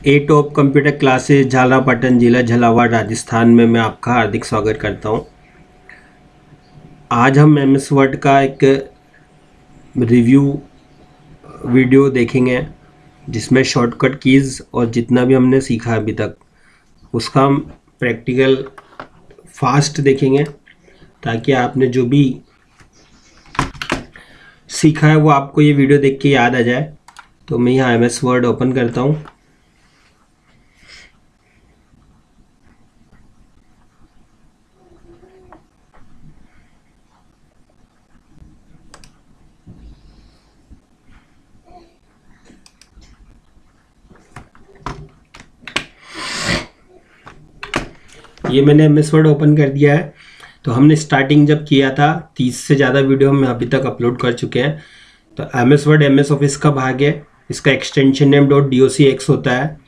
ए top computer classes Jhalrapatan जिला झालावाड़ राजस्थान में मैं आपका हार्दिक स्वागत करता हूं। आज हम एमएस वर्ड का एक रिव्यू वीडियो देखेंगे जिसमें शॉर्टकट कीज़ और जितना भी हमने सीखा अभी तक उसका हम प्रैक्टिकल फास्ट देखेंगे ताकि आपने जो भी सीखा है वो आपको ये वीडियो देख के याद आ जाए। तो मैं यहाँ एमएस वर्ड ओपन करता हूँ। ये मैंने एमएस वर्ड ओपन कर दिया है। तो हमने स्टार्टिंग जब किया था 30 से ज़्यादा वीडियो हम अभी तक अपलोड कर चुके हैं। तो एमएस वर्ड एमएस ऑफिस का भाग है। इसका एक्सटेंशन नेम .docx होता है।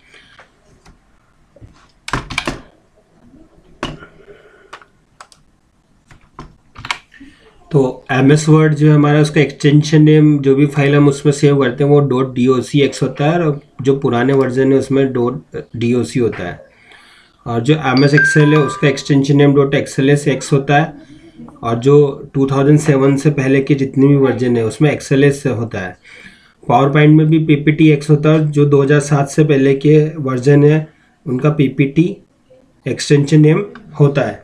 तो एमएस वर्ड जो है हमारा उसका एक्सटेंशन नेम जो भी फाइल हम उसमें सेव करते हैं वो .docx होता है और जो पुराने वर्जन है उसमें .doc होता है। और जो एम एस एक्सेल है उसका एक्सटेंशन नेम .xls होता है और जो 2007 से पहले के जितने भी वर्जन है उसमें XLS होता है। पावर पॉइंट में भी PPTX होता है। जो 2007 से पहले के वर्जन है उनका PPT एक्सटेंशन नेम होता है।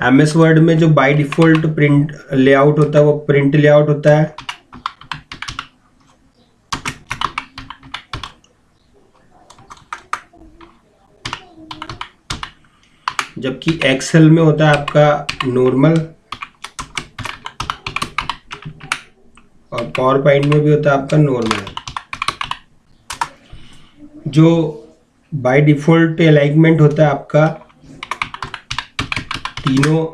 MS वर्ड में जो बाय डिफ़ॉल्ट प्रिंट लेआउट होता है वो प्रिंट लेआउट होता है। जबकि एक्सेल में होता है आपका नॉर्मल और पावर पॉइंट में भी होता है आपका नॉर्मल। जो बाय डिफ़ॉल्ट अलाइनमेंट होता है आपका तीनों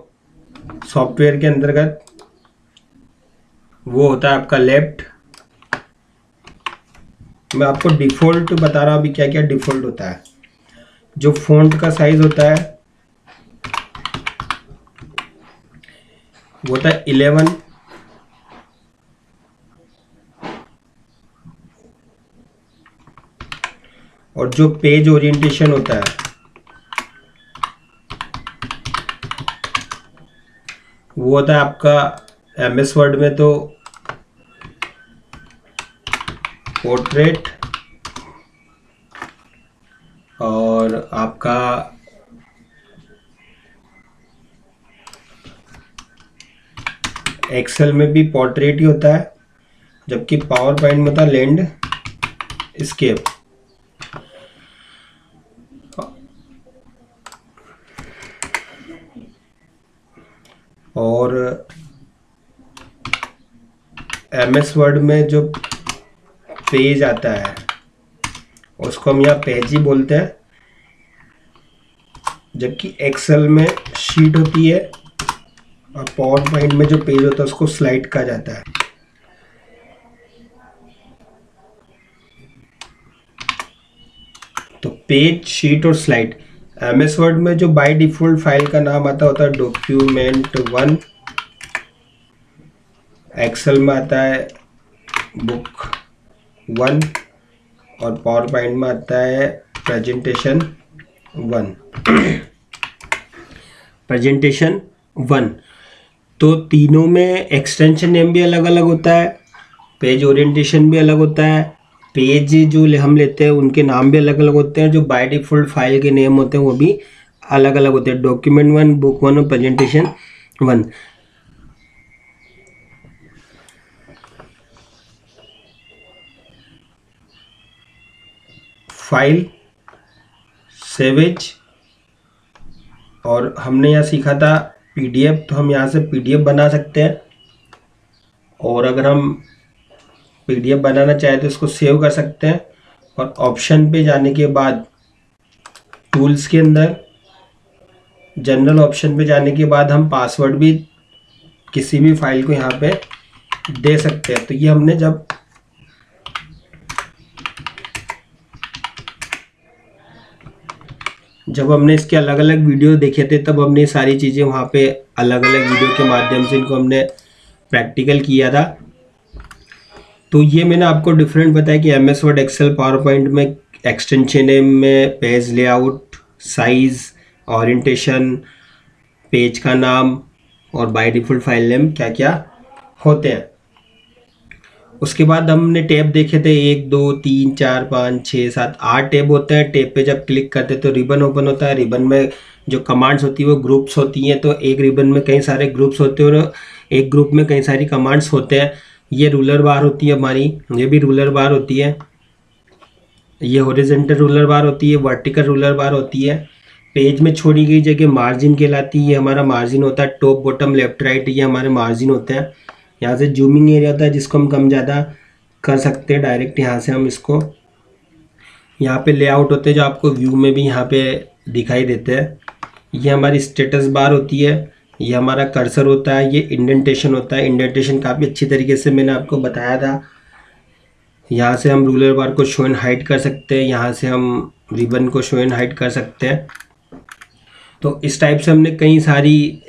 सॉफ्टवेयर के अंतर्गत वो होता है आपका लेफ्ट। मैं आपको डिफ़ॉल्ट बता रहा हूँ अभी क्या क्या डिफ़ॉल्ट होता है। जो फ़ॉन्ट का साइज होता है वो होता है 11। और जो पेज ओरिएंटेशन होता है वो होता है आपका एमएस वर्ड में तो पोर्ट्रेट और आपका एक्सेल में भी पोर्ट्रेट ही होता है। जबकि पावर पॉइंट में होता है लैंडस्केप। और एमएस वर्ड में जो पेज आता है उसको हम यहाँ पेज ही बोलते हैं। जबकि एक्सेल में शीट होती है और पावर पॉइंट में जो पेज होता है उसको स्लाइड कहा जाता है। तो पेज, शीट और स्लाइड। एमएस वर्ड में जो बाय डिफ़ॉल्ट फाइल का नाम आता होता है document1। एक्सेल में आता है book1 और पावर पॉइंट में आता है presentation1। तो तीनों में एक्सटेंशन नेम भी अलग अलग होता है, पेज ओरिएंटेशन भी अलग होता है, पेज जो हम लेते हैं उनके नाम भी अलग अलग होते हैं। जो बाय डिफ़ॉल्ट फाइल के नेम होते हैं वो भी अलग अलग होते हैं, document1, book1 और presentation1। फाइल, सेवेज और हमने यहाँ सीखा था PDF। तो हम यहाँ से PDF बना सकते हैं और अगर हम PDF बनाना चाहें तो इसको सेव कर सकते हैं। और ऑप्शन पे जाने के बाद टूल्स के अंदर जनरल ऑप्शन पे जाने के बाद हम पासवर्ड भी किसी भी फाइल को यहाँ पे दे सकते हैं। तो ये हमने जब हमने इसके अलग अलग वीडियो देखे थे तब हमने सारी चीज़ें वहाँ पे अलग अलग वीडियो के माध्यम से इनको हमने प्रैक्टिकल किया था। तो ये मैंने आपको डिफरेंट बताया कि M S Word, Excel, PowerPoint में एक्सटेंशन नेम में page layout, size, orientation, page का नाम और बाय डिफ़ॉल्ट फाइल नेम क्या क्या होते हैं। उसके बाद हमने टैब देखे थे, 1 2 3 4 5 6 7 8 टैब होते हैं। टैब पे जब क्लिक करते हैं तो रिबन ओपन होता है। रिबन में जो कमांड्स होती है वो ग्रुप्स होती हैं, तो एक रिबन में कई सारे ग्रुप्स होते हैं और एक ग्रुप में कई सारी कमांड्स होते हैं। ये रूलर बार होती है हमारी, ये भी रूलर बार होती है। ये हॉरिजॉन्टल रूलर बार होती है, वर्टिकल रूलर बार होती है। पेज में छोड़ी गई जगह मार्जिन कहलाती है, ये हमारा मार्जिन होता है। टॉप बॉटम लेफ्ट राइट ये हमारे मार्जिन होते हैं। यहाँ से जूमिंग एरिया होता है जिसको हम कम ज़्यादा कर सकते हैं डायरेक्ट यहाँ से हम इसको। यहाँ पे लेआउट होते हैं जो आपको व्यू में भी यहाँ पे दिखाई देते हैं। ये हमारी स्टेटस बार होती है, ये हमारा कर्सर होता है, ये इंडेंटेशन होता है। इंडेंटेशन काफ़ी अच्छी तरीके से मैंने आपको बताया था। यहाँ से हम रूलर बार को शो एंड हाइड कर सकते हैं, यहाँ से हम रिबन को शो एंड हाइड कर सकते हैं। तो इस टाइप से हमने कई सारी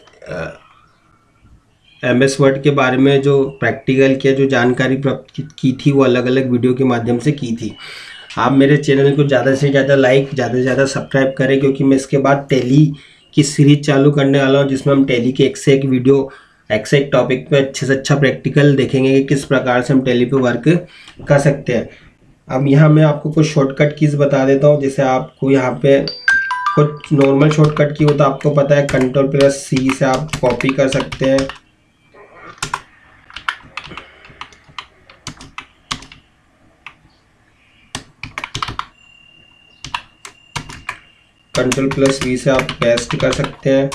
MS वर्ड के बारे में जो प्रैक्टिकल किया, जो जानकारी प्राप्त की थी, वो अलग अलग वीडियो के माध्यम से की थी। आप मेरे चैनल को ज़्यादा से ज़्यादा लाइक, ज़्यादा से ज़्यादा सब्सक्राइब करें, क्योंकि मैं इसके बाद टैली की सीरीज चालू करने वाला हूँ जिसमें हम टैली के एक से एक वीडियो, एक से एक टॉपिक पे अच्छे से अच्छा प्रैक्टिकल देखेंगे कि किस प्रकार से हम टैली पे वर्क कर सकते हैं। अब यहाँ मैं आपको कुछ शॉर्टकट कीज़ बता देता हूँ। जैसे आपको यहाँ पे कुछ नॉर्मल शॉर्टकट की हो तो आपको पता है, Ctrl+C से आप कॉपी कर सकते हैं। Ctrl+V से आप पेस्ट कर सकते हैं।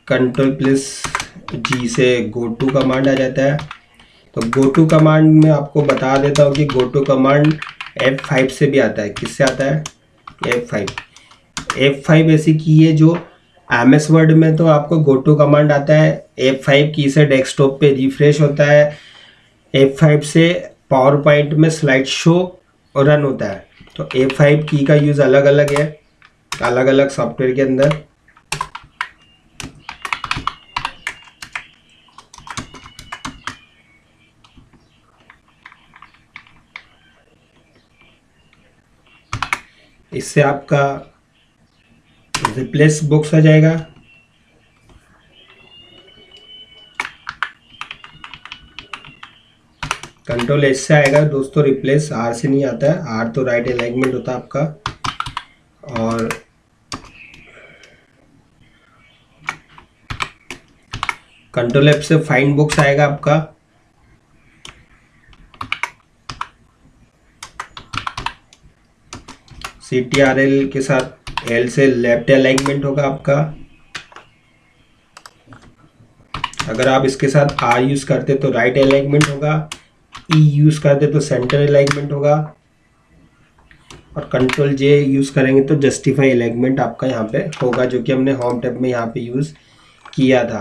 Ctrl+G से गो टू कमांड आ जाता है। तो गो टू कमांड में आपको बता देता हूँ कि गो टू कमांड F5 से भी आता है। किससे आता है? F5 ऐसी की है जो MS वर्ड में तो आपको गो टू कमांड आता है। F5 की से डेस्कटॉप पे रिफ्रेश होता है। F5 से पावर पॉइंट में स्लाइड शो रन होता है। तो F5 की का यूज़ अलग अलग है, अलग अलग सॉफ्टवेयर के अंदर। इससे आपका रिप्लेस बॉक्स आ जाएगा। Ctrl+S से आएगा दोस्तों रिप्लेस, R से नहीं आता है। R तो राइट अलाइनमेंट होता है आपका। और Ctrl+F से फाइंड बॉक्स आएगा आपका। CTRL के साथ L से लेफ्ट अलाइनमेंट होगा आपका। अगर आप इसके साथ R यूज़ करते तो राइट अलाइनमेंट होगा, E यूज़ करते तो सेंटर अलाइनमेंट होगा, और Ctrl+J यूज़ करेंगे तो जस्टिफाई अलाइनमेंट आपका यहाँ पे होगा, जो कि हमने होम टैब में यहाँ पे यूज़ किया था।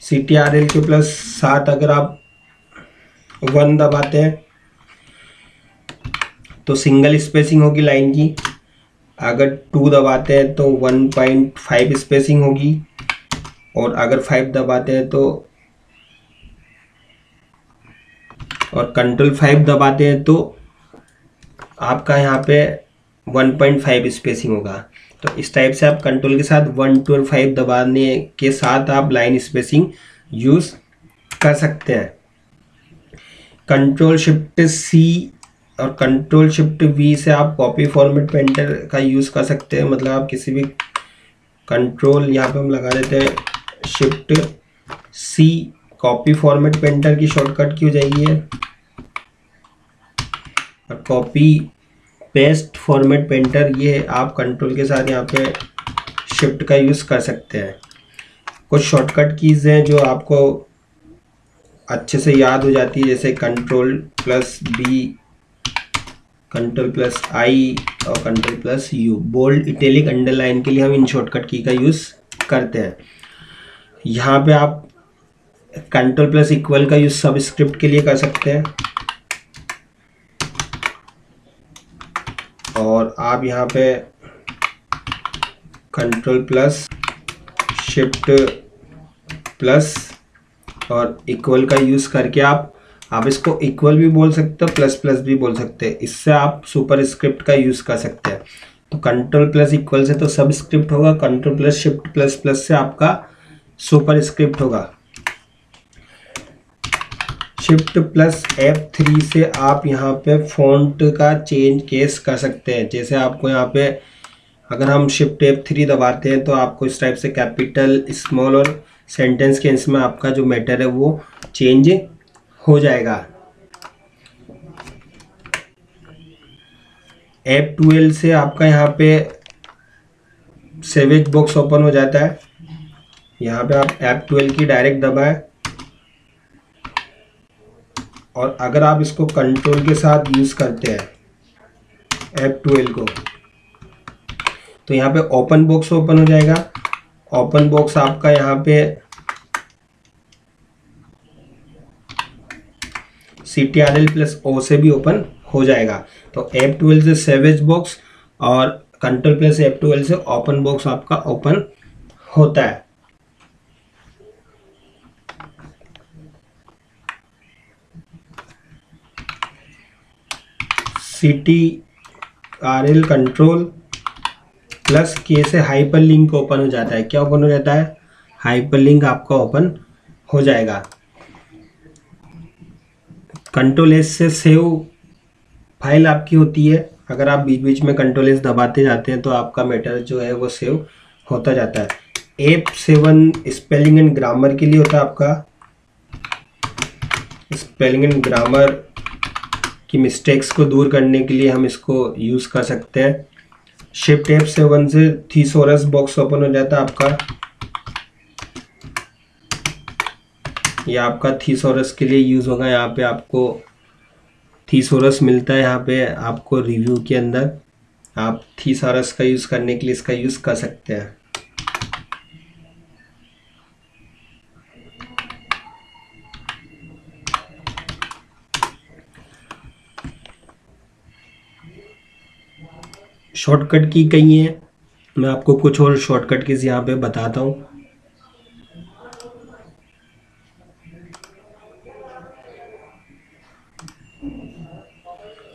CTRL के +7 अगर आप 1 दबाते हैं तो सिंगल स्पेसिंग होगी लाइन की। अगर 2 दबाते हैं तो 1.5 स्पेसिंग होगी, और अगर 5 दबाते हैं तो, और Ctrl+5 दबाते हैं तो आपका यहाँ पे 1.5 स्पेसिंग होगा। तो इस टाइप से आप कंट्रोल के साथ 1 2 और 5 दबाने के साथ आप लाइन स्पेसिंग यूज़ कर सकते हैं। Ctrl+Shift+C और Ctrl+Shift+V से आप कॉपी फॉर्मेट पेंटर का यूज़ कर सकते हैं। मतलब आप किसी भी कंट्रोल यहाँ पे हम लगा देते हैं Shift+C, कॉपी फॉर्मेट पेंटर की शॉर्टकट की हो जाएगी है, और कॉपी पेस्ट फॉर्मेट पेंटर ये आप कंट्रोल के साथ यहाँ पे शिफ्ट का यूज़ कर सकते हैं। कुछ शॉर्टकट कीज़ हैं जो आपको अच्छे से याद हो जाती है, जैसे Ctrl+B, Ctrl+I और Ctrl+U। बोल्ड, इटैलिक, अंडरलाइन के लिए हम इन शॉर्टकट की का यूज़ करते हैं। यहाँ पे आप Ctrl+= का यूज़ सबस्क्रिप्ट के लिए कर सकते हैं। और आप यहाँ पे कंट्रोल प्लस शिफ्ट प्लस और इक्वल का यूज़ करके आप इसको इक्वल भी बोल सकते हो, प्लस प्लस भी बोल सकते हैं। इससे आप सुपर स्क्रिप्ट का यूज़ कर सकते हैं। तो कंट्रोल प्लस इक्वल से तो सब स्क्रिप्ट होगा, control plus shift plus plus से आपका सुपर स्क्रिप्ट होगा। शिफ्ट प्लस F3 से आप यहाँ पे फॉन्ट का चेंज केस कर सकते हैं। जैसे आपको यहाँ पे अगर हम शिफ्ट F3 दबाते हैं तो आपको इस टाइप से कैपिटल, स्मॉल और सेंटेंस के इसमें आपका जो मैटर है वो चेंज हो जाएगा। F12 से आपका यहाँ पे सेवेज बॉक्स ओपन हो जाता है। यहाँ पे आप F12 की डायरेक्ट दबाएं और अगर आप इसको कंट्रोल के साथ यूज़ करते हैं F12 को, तो यहाँ पे ओपन बॉक्स ओपन हो जाएगा। ओपन बॉक्स आपका यहाँ पे CTRL+O से भी ओपन हो जाएगा। तो F12 से सेवेज बॉक्स और कंट्रोल प्लस F12 से ओपन बॉक्स आपका ओपन होता है। CTRL कंट्रोल प्लस K से हाइपर लिंक ओपन हो जाता है। क्या ओपन हो जाता है? हाइपर लिंक आपका ओपन हो जाएगा। कंट्रोल S से सेव फाइल आपकी होती है। अगर आप बीच बीच में कंट्रोल S दबाते जाते हैं तो आपका मैटर जो है वो सेव होता जाता है। F7 स्पेलिंग एंड ग्रामर के लिए होता है। आपका स्पेलिंग एंड ग्रामर की मिस्टेक्स को दूर करने के लिए हम इसको यूज़ कर सकते हैं। शिफ्ट F7 से थीसोरस बॉक्स ओपन हो जाता है आपका। ये आपका थीसोरस के लिए यूज़ होगा। यहाँ पे आपको थीसोरस मिलता है। यहाँ पे आपको रिव्यू के अंदर आप थीसोरस का यूज़ करने के लिए इसका यूज़ कर सकते हैं। शॉर्टकट की कई हैं, मैं आपको कुछ और शॉर्टकट कीज़ यहाँ पे बताता हूँ।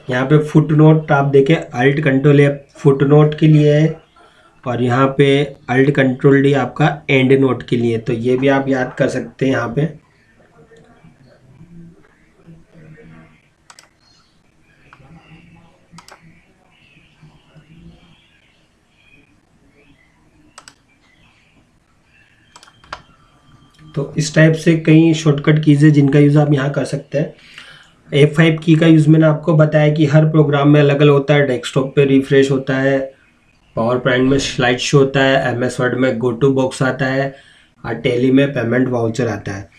यहाँ पे फुट नोट आप देखें, alt control A footnote के लिए है और यहाँ पे अल्ट कंट्रोल डी आपका एंड नोट के लिए। तो ये भी आप याद कर सकते हैं यहाँ पे। तो इस टाइप से कई शॉर्टकट कीज़ है जिनका यूज़ आप यहाँ कर सकते हैं। F5 की का यूज़ मैंने आपको बताया कि हर प्रोग्राम में अलग अलग होता है। डेस्कटॉप पे रिफ्रेश होता है, पावर पॉइंट में स्लाइड शो होता है, MS वर्ड में गो टू बॉक्स आता है और टैली में पेमेंट वाउचर आता है।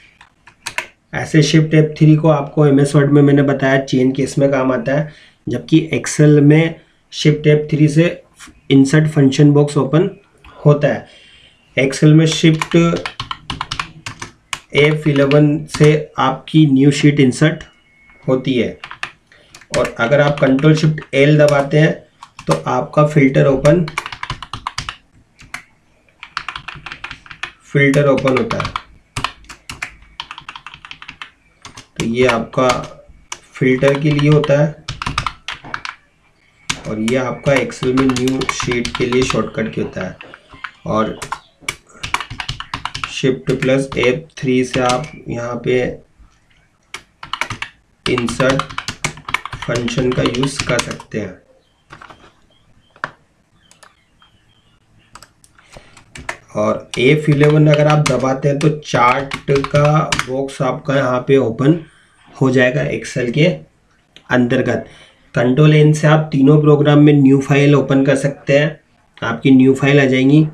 ऐसे शिफ्ट F3 को आपको MS वर्ड में मैंने बताया चेन केस में काम आता है, जबकि एक्सेल में शिफ्ट F3 से इंसर्ट फंक्शन बॉक्स ओपन होता है। एक्सेल में शिफ्ट F11 से आपकी न्यू शीट इंसर्ट होती है और अगर आप कंट्रोल शिफ्ट L दबाते हैं तो आपका फिल्टर ओपन होता है। तो ये आपका फिल्टर के लिए होता है और ये आपका एक्सेल में न्यू शीट के लिए शॉर्टकट की होता है। और शिफ्ट प्लस F3 से आप यहाँ पे इंसर्ट फंक्शन का यूज़ कर सकते हैं। और F11 अगर आप दबाते हैं तो चार्ट का बॉक्स आपका यहाँ पे ओपन हो जाएगा एक्सेल के अंतर्गत। कंट्रोल N से आप तीनों प्रोग्राम में न्यू फाइल ओपन कर सकते हैं, आपकी न्यू फाइल आ जाएंगी।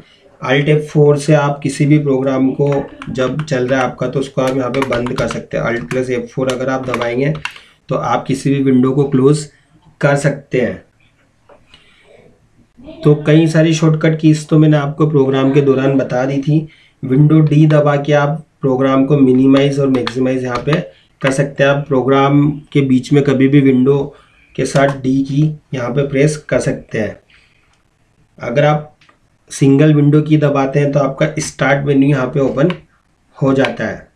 Alt F4 से आप किसी भी प्रोग्राम को जब चल रहा है आपका तो उसको आप यहाँ पे बंद कर सकते हैं। Alt प्लस F4 अगर आप दबाएंगे तो आप किसी भी विंडो को क्लोज कर सकते हैं। तो कई सारी शॉर्टकट कीज तो मैंने आपको प्रोग्राम के दौरान बता दी थी। विंडो D दबा के आप प्रोग्राम को मिनिमाइज और मैक्सिमाइज यहाँ पे कर सकते हैं। आप प्रोग्राम के बीच में कभी भी विंडो के साथ डी की यहाँ पे प्रेस कर सकते हैं। अगर आप सिंगल विंडो की दबाते हैं तो आपका स्टार्ट मेन्यू यहाँ पे ओपन हो जाता है।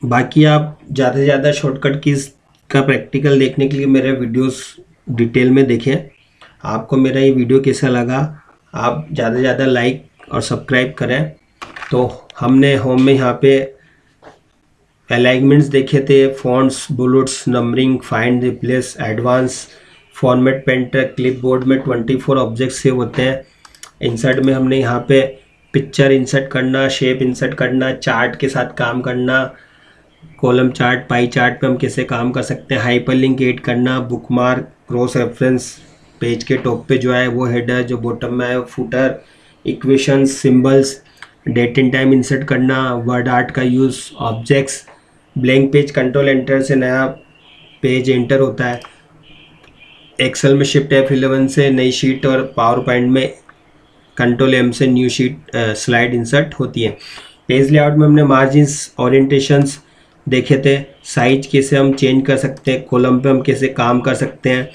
बाकी आप ज़्यादा से ज़्यादा शॉर्टकट कीज का प्रैक्टिकल देखने के लिए मेरे वीडियोस डिटेल में देखें। आपको मेरा ये वीडियो कैसा लगा आप ज़्यादा से ज़्यादा लाइक और सब्सक्राइब करें। तो हमने होम में यहाँ पे अलाइनमेंट्स देखे थे, fonts, bullets, numbering, find, replace, advance, format, painter, clipboard में 24 ऑब्जेक्ट सेव होते हैं। इंसर्ट में हमने यहाँ पे पिक्चर इंसर्ट करना, शेप इंसर्ट करना, चार्ट के साथ काम करना, कॉलम चार्ट, पाई चार्ट पे हम कैसे काम कर सकते हैं, हाइपरलिंक ऐड करना, बुकमार्क, क्रॉस रेफरेंस, पेज के टॉप पे जो है वो हेडर, जो बॉटम में है footer, equations, symbols, date and time insert करना, वर्ड आर्ट का use, objects, blank page control enter से नया पेज एंटर होता है, एक्सेल में शिफ्ट F11 से नई शीट और पावर पॉइंट में कंट्रोल M से न्यू शीट स्लाइड इंसर्ट होती है। पेज लेआउट में हमने मार्जिन्स, ओरिएंटेशंस देखे थे, साइज कैसे हम चेंज कर सकते हैं, कॉलम पे हम कैसे काम कर सकते हैं,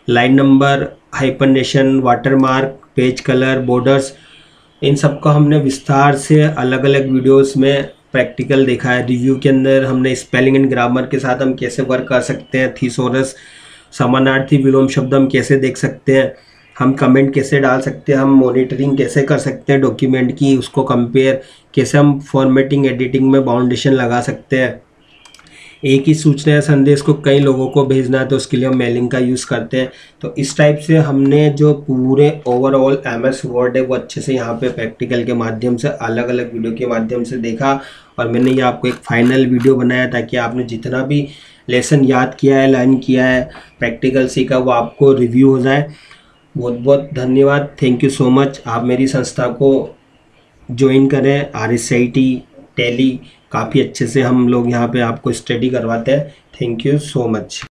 line number, hyphenation, watermark, page colour, borders, इन सब का हमने विस्तार से अलग अलग वीडियोस में प्रैक्टिकल देखा है। रिव्यू के अंदर हमने स्पेलिंग एंड ग्रामर के साथ हम कैसे वर्क कर सकते हैं, थीसोरस, समानार्थी, विलोम शब्द हम कैसे देख सकते हैं, हम कमेंट कैसे डाल सकते हैं, हम मॉनिटरिंग कैसे कर सकते हैं डॉक्यूमेंट की, उसको कंपेयर कैसे हम फॉर्मेटिंग एडिटिंग में बाउंडेशन लगा सकते हैं। एक ही सूचना या संदेश को कई लोगों को भेजना है तो उसके लिए हम मेलिंग का यूज़ करते हैं। तो इस टाइप से हमने जो पूरे ओवरऑल MS वर्ड है वो अच्छे से यहाँ पे प्रैक्टिकल के माध्यम से अलग अलग वीडियो के माध्यम से देखा और मैंने ये आपको एक फाइनल वीडियो बनाया ताकि आपने जितना भी लेसन याद किया है, लर्न किया है, प्रैक्टिकल सीखा, वो आपको रिव्यू हो जाए। बहुत बहुत धन्यवाद, थैंक यू सो मच। आप मेरी संस्था को ज्वाइन करें, RSIT, टैली, काफ़ी अच्छे से हम लोग यहाँ पे आपको स्टडी करवाते हैं। Thank you so much.